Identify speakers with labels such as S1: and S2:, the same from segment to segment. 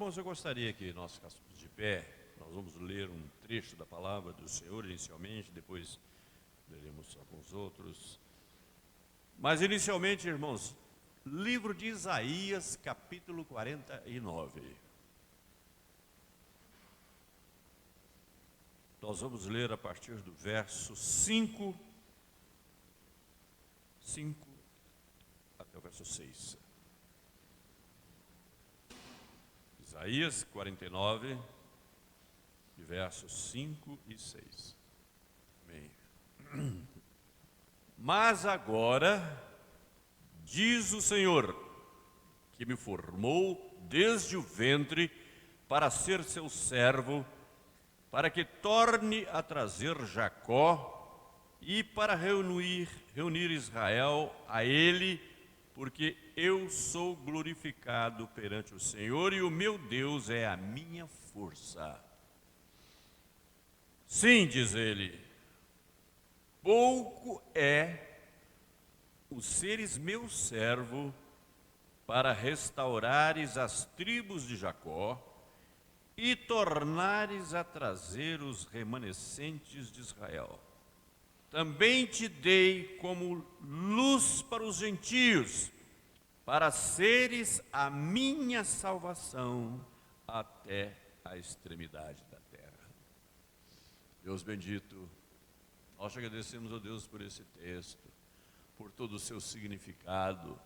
S1: Irmãos, eu gostaria que nós ficássemos de pé. Nós vamos ler um trecho da palavra do Senhor inicialmente, depois leremos alguns outros. Mas inicialmente, irmãos, livro de Isaías, capítulo 49. Nós vamos ler a partir do verso 5 até o verso 6. Isaías 49, de versos 5 e 6. Amém. Mas agora, diz o Senhor, que me formou desde o ventre para ser seu servo, para que torne a trazer Jacó e para reunir Israel a ele, porque eu sou glorificado perante o Senhor e o meu Deus é a minha força. Sim, diz ele, pouco é o seres meu servo para restaurares as tribos de Jacó e tornares a trazer os remanescentes de Israel. Também te dei como luz para os gentios, para seres a minha salvação até a extremidade da terra. Deus bendito, nós te agradecemos a Deus por esse texto, por todo o seu significado,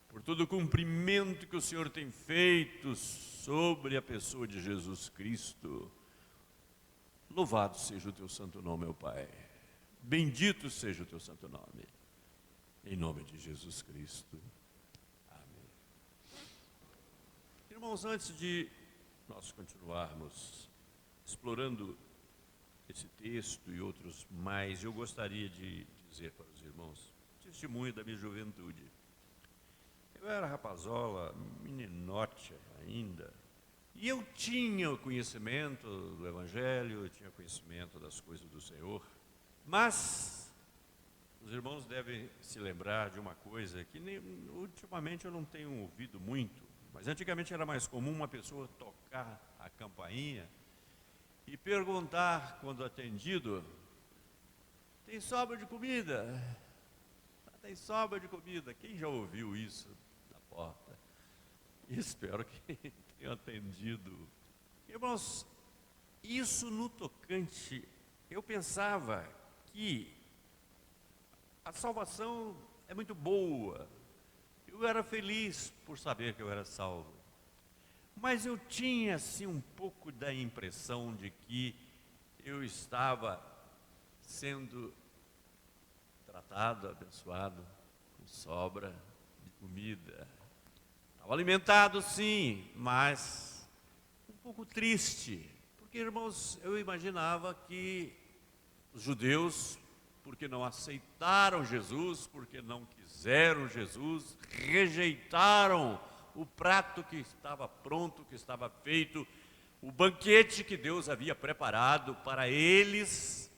S1: por todo o cumprimento que o Senhor tem feito sobre a pessoa de Jesus Cristo. Louvado seja o teu santo nome, meu Pai. Bendito seja o teu santo nome. Em nome de Jesus Cristo. Amém. Irmãos, antes de nós continuarmos explorando esse texto e outros mais, eu gostaria de dizer para os irmãos, testemunho da minha juventude. Eu era rapazola, meninote ainda, e eu tinha conhecimento do Evangelho, eu tinha conhecimento das coisas do Senhor, mas os irmãos devem se lembrar de uma coisa que ultimamente eu não tenho ouvido muito, mas antigamente era mais comum uma pessoa tocar a campainha e perguntar, quando atendido, tem sobra de comida? Tem sobra de comida. Quem já ouviu isso na porta? Espero que tenham atendido. Irmãos, isso no tocante, eu pensava que a salvação é muito boa. Eu era feliz por saber que eu era salvo. Mas eu tinha assim um pouco da impressão de que eu estava sendo tratado, abençoado, com sobra de comida. Estava alimentado sim, mas um pouco triste. Porque, irmãos, eu imaginava que os judeus, porque não aceitaram Jesus, porque não quiseram Jesus, rejeitaram o prato que estava pronto, que estava feito, o banquete que Deus havia preparado para eles.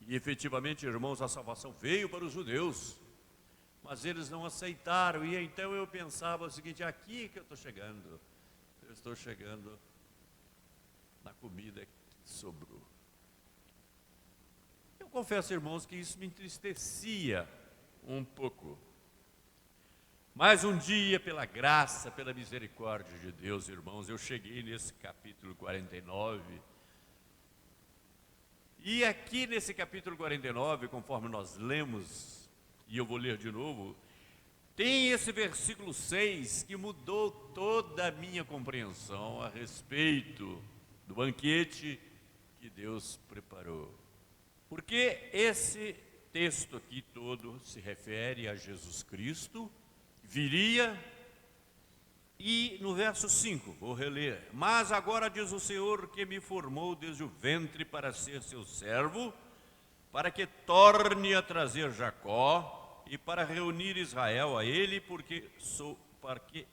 S1: E efetivamente, irmãos, a salvação veio para os judeus, mas eles não aceitaram. E então eu pensava o seguinte, aqui que eu estou chegando na comida que sobrou. Eu confesso, irmãos, que isso me entristecia um pouco. Mas um dia, pela graça, pela misericórdia de Deus, irmãos, eu cheguei nesse capítulo 49. E aqui nesse capítulo 49, conforme nós lemos, e eu vou ler de novo, tem esse versículo 6 que mudou toda a minha compreensão a respeito do banquete que Deus preparou. Porque esse texto aqui todo se refere a Jesus Cristo, viria, e no verso 5, vou reler. Mas agora diz o Senhor que me formou desde o ventre para ser seu servo, para que torne a trazer Jacó e para reunir Israel a ele, porque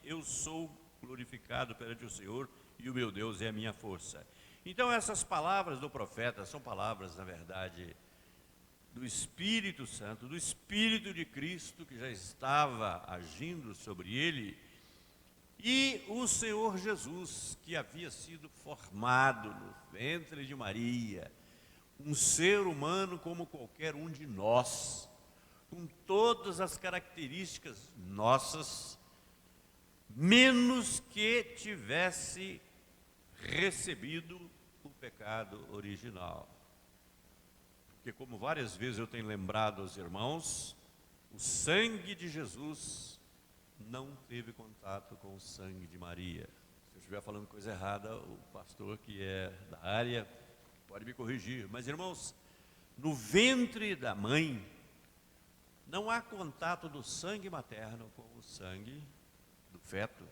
S1: eu sou glorificado perante o Senhor e o meu Deus é a minha força. Então essas palavras do profeta são palavras, na verdade, do Espírito Santo, do Espírito de Cristo que já estava agindo sobre ele, E o Senhor Jesus, que havia sido formado no ventre de Maria, um ser humano como qualquer um de nós, com todas as características nossas, menos que tivesse recebido o pecado original. Porque, como várias vezes eu tenho lembrado aos irmãos, o sangue de Jesus não teve contato com o sangue de Maria. Se eu estiver falando coisa errada, o pastor que é da área pode me corrigir. Mas, irmãos, no ventre da mãe não há contato do sangue materno com o sangue do feto.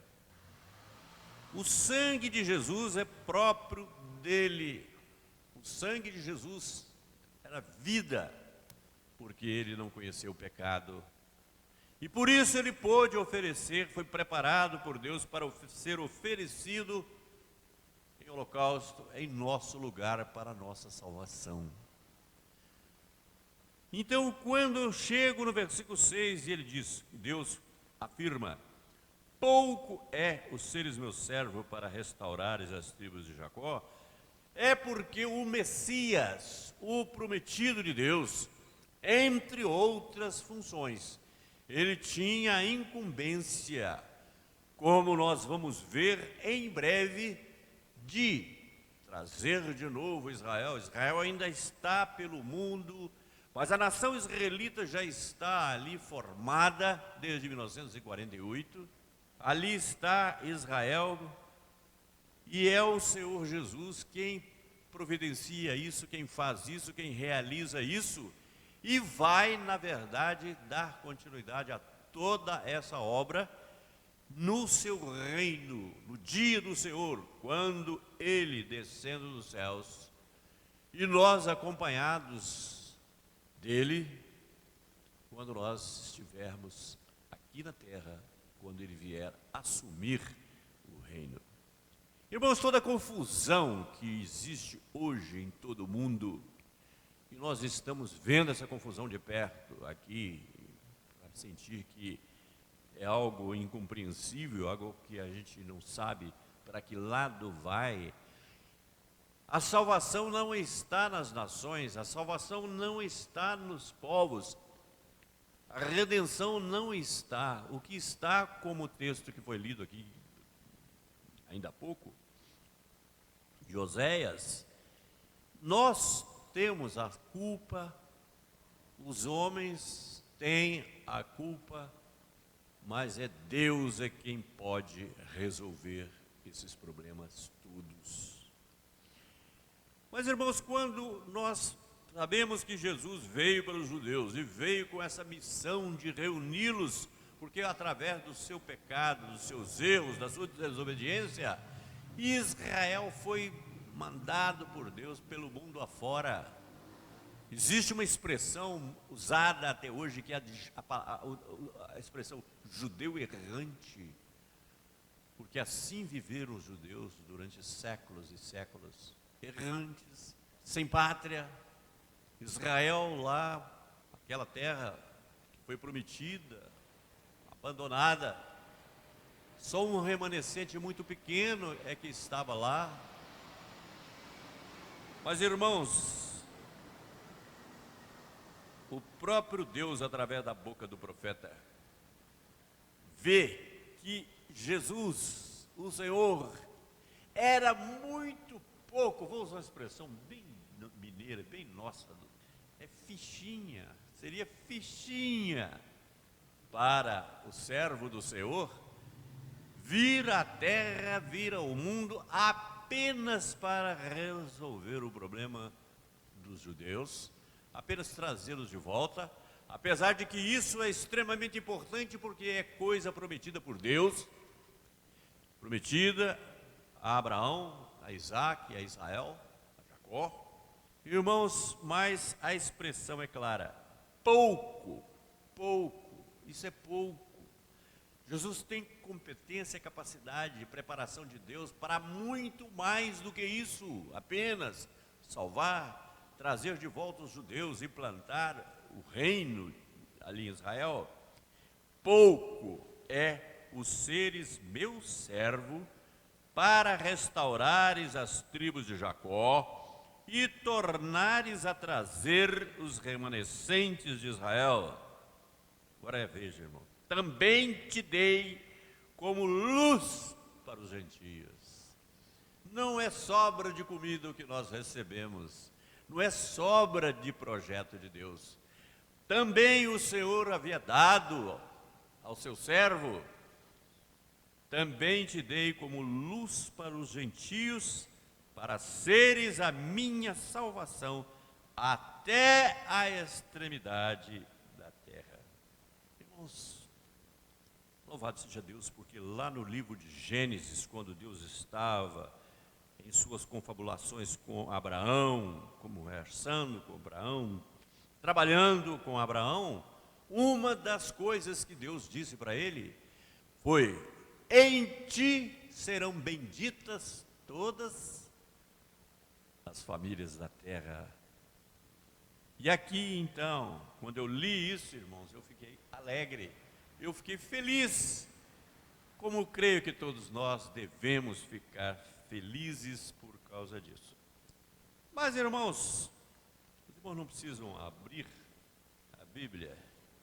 S1: O sangue de Jesus é próprio dele. O sangue de Jesus era vida, porque ele não conheceu o pecado. E por isso ele pôde oferecer, foi preparado por Deus para ser oferecido em holocausto, em nosso lugar, para a nossa salvação. Então, quando eu chego no versículo 6, e ele diz, Deus afirma, pouco é os seres meu servo para restaurares as tribos de Jacó, é porque o Messias, o prometido de Deus, entre outras funções, ele tinha a incumbência, como nós vamos ver em breve, de trazer de novo Israel. Israel ainda está pelo mundo, mas a nação israelita já está ali formada desde 1948. Ali está Israel, e é o Senhor Jesus quem providencia isso, quem faz isso, quem realiza isso, e vai, na verdade, dar continuidade a toda essa obra no seu reino, no dia do Senhor, quando Ele descendo dos céus, e nós acompanhados dEle, quando nós estivermos aqui na terra, quando Ele vier assumir o reino. Irmãos, toda a confusão que existe hoje em todo o mundo, e nós estamos vendo essa confusão de perto aqui, para sentir que é algo incompreensível, algo que a gente não sabe para que lado vai. A salvação não está nas nações, a salvação não está nos povos, a redenção não está. O que está, como o texto que foi lido aqui ainda há pouco, de Oséias, nós temos a culpa, os homens têm a culpa, mas é Deus quem pode resolver esses problemas todos. Mas, irmãos, quando nós sabemos que Jesus veio para os judeus e veio com essa missão de reuni-los, porque através do seu pecado, dos seus erros, da sua desobediência, Israel foi mandado por Deus pelo mundo afora. Existe uma expressão usada até hoje, que é a expressão judeu errante, porque assim viveram os judeus durante séculos e séculos, errantes, sem pátria. Israel lá, aquela terra que foi prometida, abandonada, só um remanescente muito pequeno é que estava lá. Mas, irmãos, o próprio Deus, através da boca do profeta, vê que Jesus, o Senhor, era muito pouco, vou usar uma expressão bem mineira, bem nossa, é fichinha, seria fichinha para o servo do Senhor vir à terra, vir ao mundo apenas para resolver o problema dos judeus, apenas trazê-los de volta, apesar de que isso é extremamente importante, porque é coisa prometida por Deus, prometida a Abraão, a Isaac, a Israel, a Jacó. Irmãos, mas a expressão é clara, pouco, isso é pouco. Jesus tem competência, capacidade e preparação de Deus para muito mais do que isso, apenas salvar, trazer de volta os judeus e plantar o reino ali em Israel. Pouco é o seres meu servo, para restaurares as tribos de Jacó e tornares a trazer os remanescentes de Israel. Agora veja, irmão, também te dei como luz para os gentios. Não é sobra de comida o que nós recebemos, não é sobra de projeto de Deus. Também o Senhor havia dado ao seu servo, também te dei como luz para os gentios, para seres a minha salvação até a extremidade da terra. Irmãos, louvado seja Deus, porque lá no livro de Gênesis, quando Deus estava em suas confabulações com Abraão, conversando com Abraão, trabalhando com Abraão, uma das coisas que Deus disse para ele foi: em ti serão benditas todas as famílias da terra. E aqui então, quando eu li isso, irmãos, eu fiquei alegre, eu fiquei feliz, como creio que todos nós devemos ficar felizes por causa disso. Mas, irmãos, os irmãos não precisam abrir a Bíblia,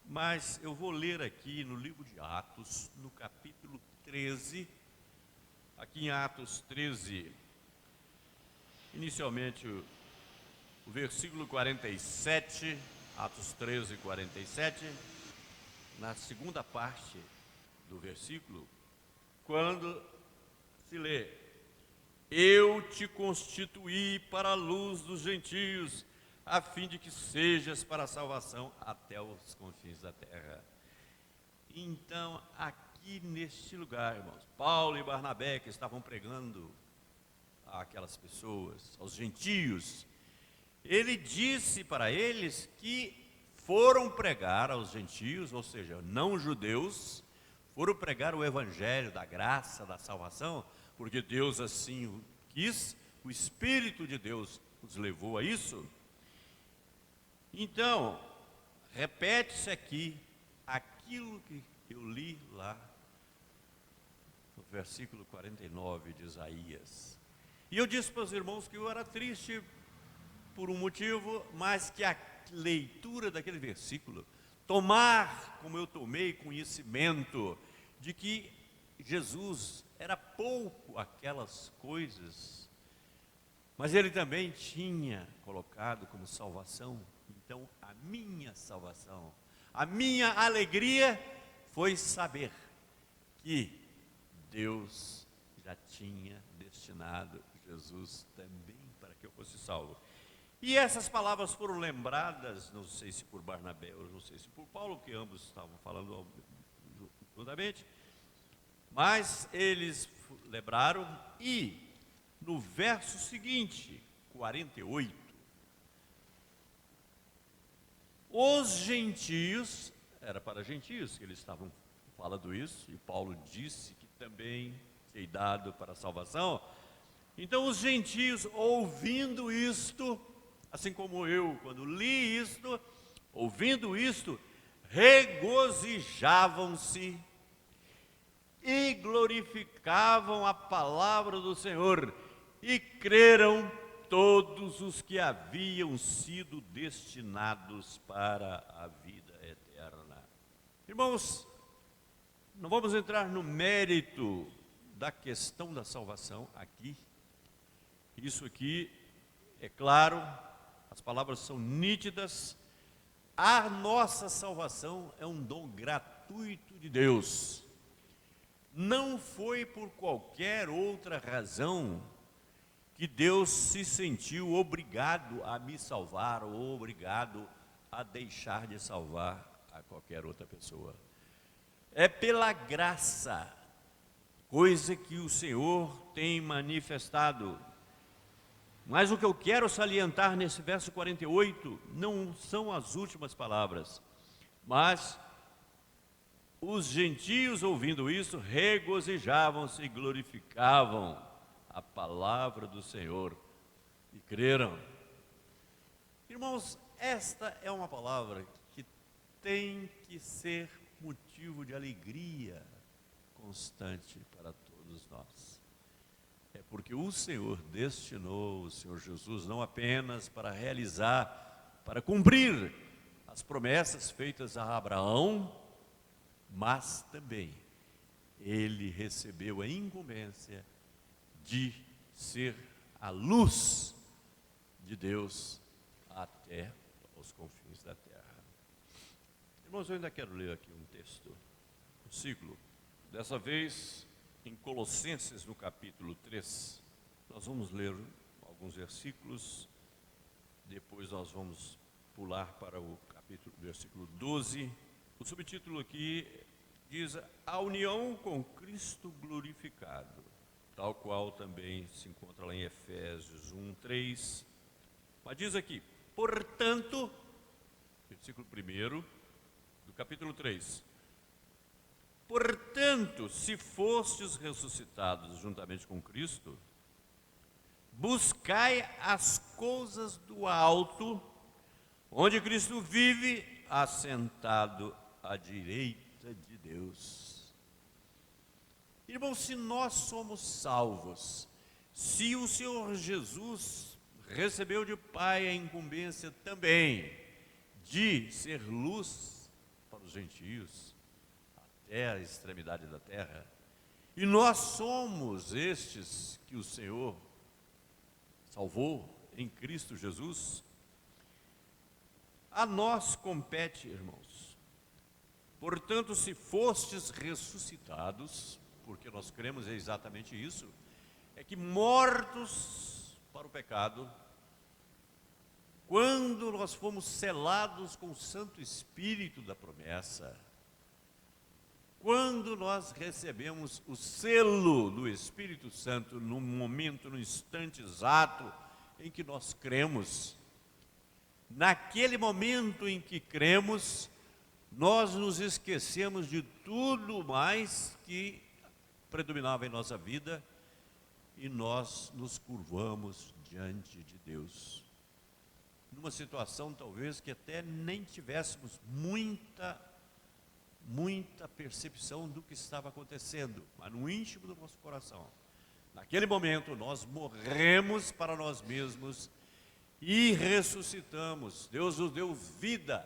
S1: mas eu vou ler aqui no livro de Atos, no capítulo 13, aqui em Atos 13, inicialmente o versículo 47, Atos 13, 47, na segunda parte do versículo, quando se lê: eu te constituí para a luz dos gentios, a fim de que sejas para a salvação até os confins da terra. Então, aqui neste lugar, irmãos, Paulo e Barnabé, que estavam pregando àquelas pessoas, aos gentios, ele disse para eles que foram pregar aos gentios, ou seja, não judeus, foram pregar o evangelho da graça, da salvação, porque Deus assim o quis, o Espírito de Deus os levou a isso. Então, repete-se aqui aquilo que eu li lá no versículo 49 de Isaías. E eu disse para os irmãos que eu era triste por um motivo, mas que a leitura daquele versículo, tomar, como eu tomei conhecimento, de que Jesus era pouco aquelas coisas, mas ele também tinha colocado como salvação. Então, a minha salvação, a minha alegria foi saber que Deus já tinha destinado Jesus também para que eu fosse salvo. E essas palavras foram lembradas, não sei se por Barnabé ou não sei se por Paulo, que ambos estavam falando juntamente, mas eles lembraram. E no verso seguinte, 48, os gentios, era para gentios que eles estavam falando isso, e Paulo disse que também foi dado para a salvação. Então os gentios, ouvindo isto, assim como eu, quando li isto, ouvindo isto, regozijavam-se e glorificavam a palavra do Senhor, e creram todos os que haviam sido destinados para a vida eterna. Irmãos, não vamos entrar no mérito da questão da salvação aqui. Isso aqui é claro, as palavras são nítidas. A nossa salvação é um dom gratuito de Deus. Não foi por qualquer outra razão que Deus se sentiu obrigado a me salvar ou obrigado a deixar de salvar a qualquer outra pessoa. É pela graça, coisa que o Senhor tem manifestado. Mas o que eu quero salientar nesse verso 48 não são as últimas palavras, mas os gentios, ouvindo isso, regozijavam-se e glorificavam a palavra do Senhor e creram. Irmãos, esta é uma palavra que tem que ser motivo de alegria constante para todos nós. É porque o Senhor destinou o Senhor Jesus não apenas para realizar, para cumprir as promessas feitas a Abraão, mas também ele recebeu a incumbência de ser a luz de Deus até os confins da terra. Irmãos, eu ainda quero ler aqui um texto, um ciclo, dessa vez em Colossenses, no capítulo 3. Nós vamos ler alguns versículos, depois nós vamos pular para o capítulo, versículo 12. O subtítulo aqui diz: a união com Cristo glorificado, tal qual também se encontra lá em Efésios 1:3. Mas diz aqui: portanto, versículo 1 do capítulo 3. Portanto, se fostes ressuscitados juntamente com Cristo, buscai as coisas do alto, onde Cristo vive, assentado à direita de Deus. Irmãos, se nós somos salvos, se o Senhor Jesus recebeu de Pai a incumbência também de ser luz para os gentios, até a extremidade da terra, e nós somos estes que o Senhor salvou em Cristo Jesus, a nós compete, irmãos. Portanto, se fostes ressuscitados, porque nós cremos exatamente isso, é que mortos para o pecado, quando nós fomos selados com o Santo Espírito da promessa, quando nós recebemos o selo do Espírito Santo no momento, no instante exato em que nós cremos, naquele momento em que cremos, nós nos esquecemos de tudo mais que predominava em nossa vida e nós nos curvamos diante de Deus. Numa situação talvez que até nem tivéssemos muita percepção do que estava acontecendo, mas no íntimo do nosso coração, naquele momento nós morremos para nós mesmos e ressuscitamos. Deus nos deu vida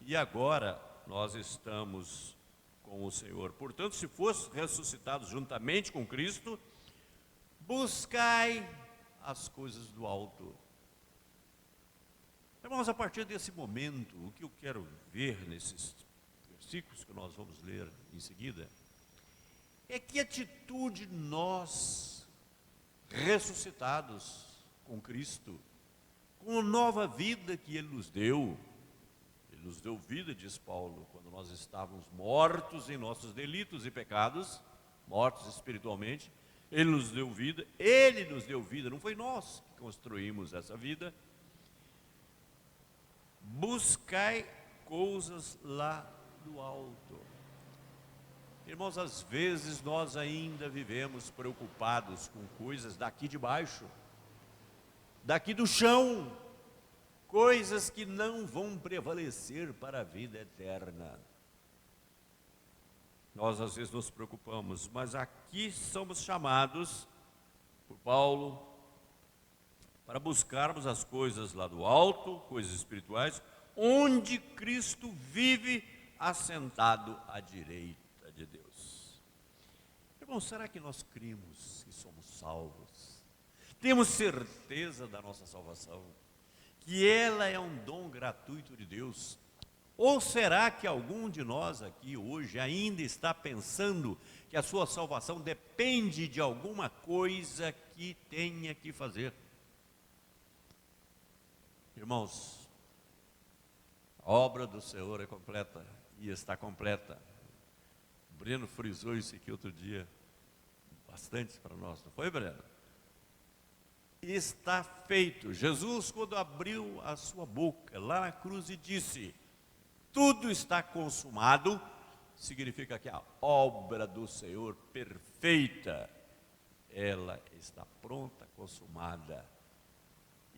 S1: e agora nós estamos com o Senhor. Portanto, se fosse ressuscitados juntamente com Cristo, buscai as coisas do alto. Irmãos, a partir desse momento, o que eu quero ver nesses versículos que nós vamos ler em seguida, é que atitude nós, ressuscitados com Cristo, com a nova vida que Ele nos deu vida, diz Paulo, quando nós estávamos mortos em nossos delitos e pecados, mortos espiritualmente, Ele nos deu vida, não foi nós que construímos essa vida. Buscai coisas lá do alto. Irmãos, às vezes nós ainda vivemos preocupados com coisas daqui de baixo, daqui do chão, coisas que não vão prevalecer para a vida eterna. Nós às vezes nos preocupamos, mas aqui somos chamados por Paulo para buscarmos as coisas lá do alto, coisas espirituais, onde Cristo vive assentado à direita de Deus. Irmão, será que nós cremos que somos salvos? Temos certeza da nossa salvação? Que ela é um dom gratuito de Deus? Ou será que algum de nós aqui hoje ainda está pensando que a sua salvação depende de alguma coisa que tenha que fazer? Irmãos, a obra do Senhor é completa e está completa. O Breno frisou isso aqui outro dia, bastante para nós, não foi, Breno? Está feito. Jesus, quando abriu a sua boca lá na cruz e disse: tudo está consumado, significa que a obra do Senhor perfeita, ela está pronta, consumada.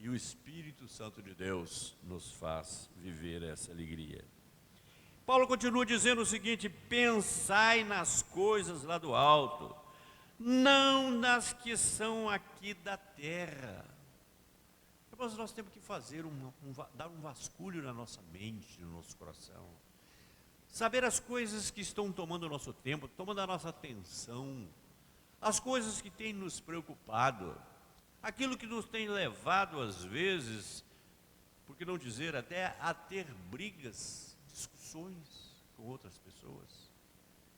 S1: E o Espírito Santo de Deus nos faz viver essa alegria. Paulo continua dizendo o seguinte: pensai nas coisas lá do alto, não nas que são aqui da terra. Irmãos, nós temos que fazer dar um vasculho na nossa mente, no nosso coração. Saber as coisas que estão tomando o nosso tempo, tomando a nossa atenção, as coisas que têm nos preocupado, aquilo que nos tem levado às vezes, por que não dizer até a ter brigas, discussões com outras pessoas.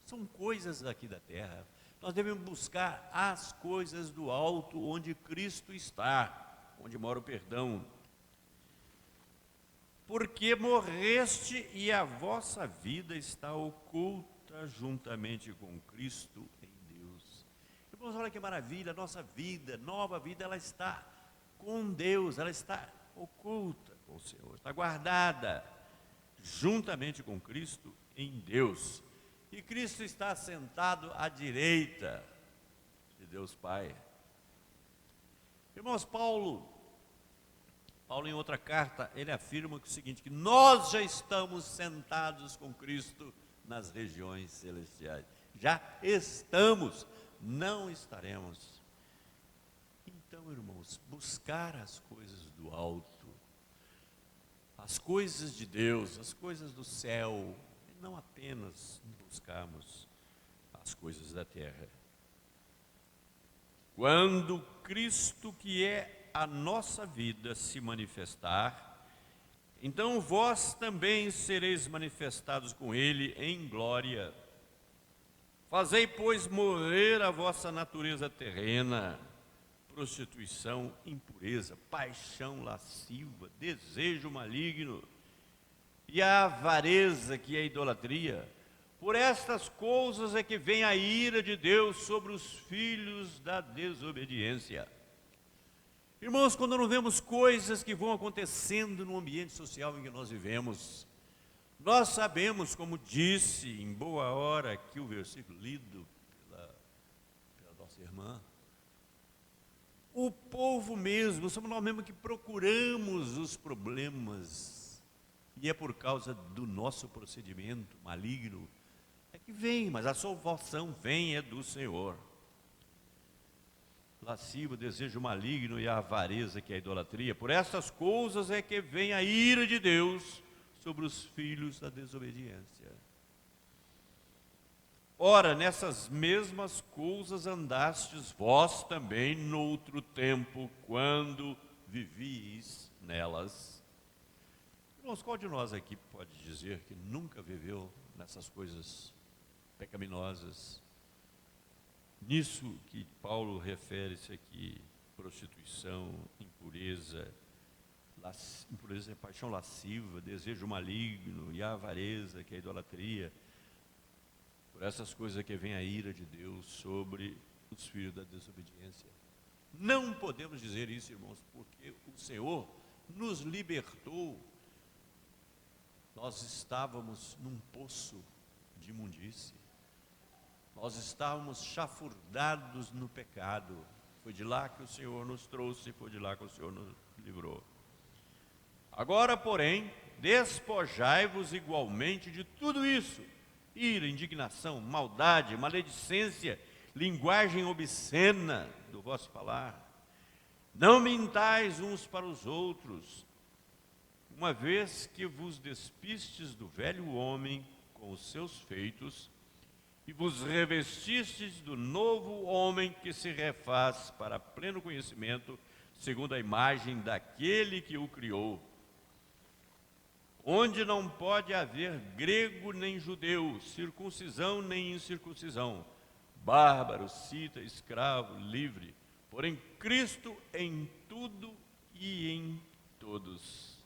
S1: São coisas aqui da terra. Nós devemos buscar as coisas do alto, onde Cristo está, onde mora o perdão. Porque morreste e a vossa vida está oculta juntamente com Cristo em Deus. Irmãos, olha que maravilha, a nossa vida, nova vida, ela está com Deus, ela está oculta com o Senhor, está guardada juntamente com Cristo em Deus. E Cristo está sentado à direita de Deus Pai. Irmãos, Paulo em outra carta, ele afirma o seguinte, que nós já estamos sentados com Cristo nas regiões celestiais. Já estamos, não estaremos. Então, irmãos, buscar as coisas do alto, as coisas de Deus, as coisas do céu, e não apenas buscarmos as coisas da terra. Quando Cristo, que é a nossa vida, se manifestar, então vós também sereis manifestados com Ele em glória. Fazei, pois, morrer a vossa natureza terrena, prostituição, impureza, paixão lasciva, desejo maligno e a avareza, que é a idolatria. Por estas coisas é que vem a ira de Deus sobre os filhos da desobediência. Irmãos, quando não vemos coisas que vão acontecendo no ambiente social em que nós vivemos, nós sabemos, como disse em boa hora aqui o versículo lido pela nossa irmã, o povo mesmo, somos nós mesmos que procuramos os problemas, e é por causa do nosso procedimento maligno, é que vem, mas a salvação vem é do Senhor. Lascivo, desejo maligno e a avareza, que é a idolatria. Por essas coisas é que vem a ira de Deus sobre os filhos da desobediência. Ora, nessas mesmas coisas andastes vós também noutro tempo, quando vivis nelas. Irmãos, qual de nós aqui pode dizer que nunca viveu nessas coisas pecaminosas? Nisso que Paulo refere-se aqui, prostituição, impureza, impureza, paixão lasciva, desejo maligno e a avareza, que é a idolatria. Por essas coisas que vem a ira de Deus sobre os filhos da desobediência. Não podemos dizer isso, irmãos, porque o Senhor nos libertou. Nós estávamos num poço de imundície. Nós estávamos chafurdados no pecado. Foi de lá que o Senhor nos trouxe, foi de lá que o Senhor nos livrou. Agora, porém, despojai-vos igualmente de tudo isso: ira, indignação, maldade, maledicência, linguagem obscena do vosso falar. Não mintais uns para os outros, uma vez que vos despistes do velho homem com os seus feitos, e vos revestistes do novo homem, que se refaz para pleno conhecimento, segundo a imagem daquele que o criou, onde não pode haver grego nem judeu, circuncisão nem incircuncisão, bárbaro, cita, escravo, livre, porém Cristo em tudo e em todos.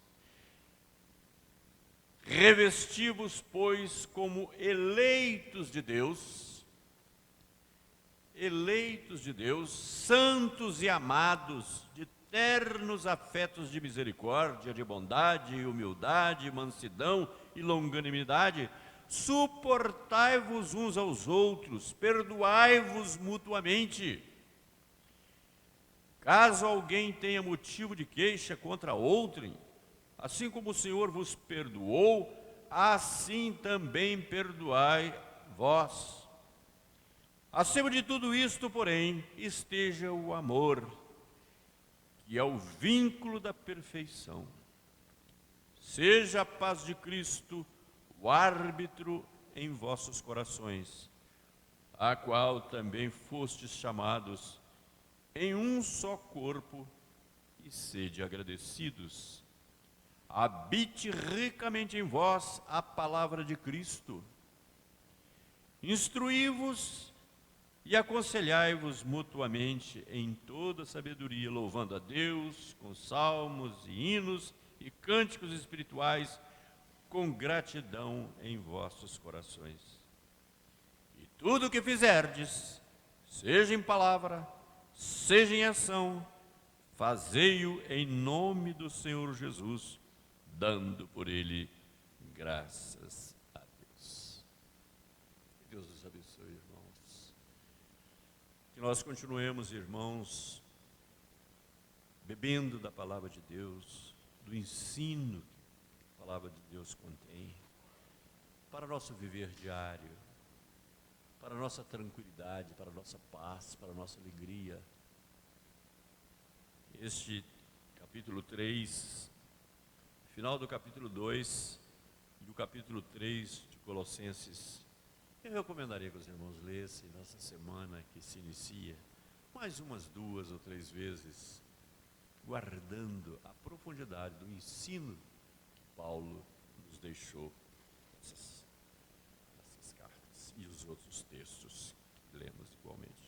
S1: Revesti-vos, pois, como eleitos de Deus, santos e amados, de ternos afetos de misericórdia, de bondade, humildade, mansidão e longanimidade, suportai-vos uns aos outros, perdoai-vos mutuamente. Caso alguém tenha motivo de queixa contra outrem, assim como o Senhor vos perdoou, assim também perdoai vós. Acima de tudo isto, porém, esteja o amor, que é o vínculo da perfeição. Seja a paz de Cristo o árbitro em vossos corações, a qual também fostes chamados em um só corpo, e sede agradecidos. Habite ricamente em vós a palavra de Cristo. Instruí-vos e aconselhai-vos mutuamente em toda sabedoria, louvando a Deus com salmos e hinos e cânticos espirituais, com gratidão em vossos corações. E tudo o que fizerdes, seja em palavra, seja em ação, fazei-o em nome do Senhor Jesus, dando por ele graças a Deus. Que Deus nos abençoe, irmãos. Que nós continuemos, irmãos, bebendo da palavra de Deus, do ensino que a palavra de Deus contém, para nosso viver diário, para a nossa tranquilidade, para a nossa paz, para a nossa alegria. Este capítulo 3, final do capítulo 2 e o capítulo 3 de Colossenses, eu recomendaria que os irmãos lessem nessa semana que se inicia, mais umas 2 ou 3 vezes, guardando a profundidade do ensino que Paulo nos deixou nessas cartas e os outros textos que lemos igualmente.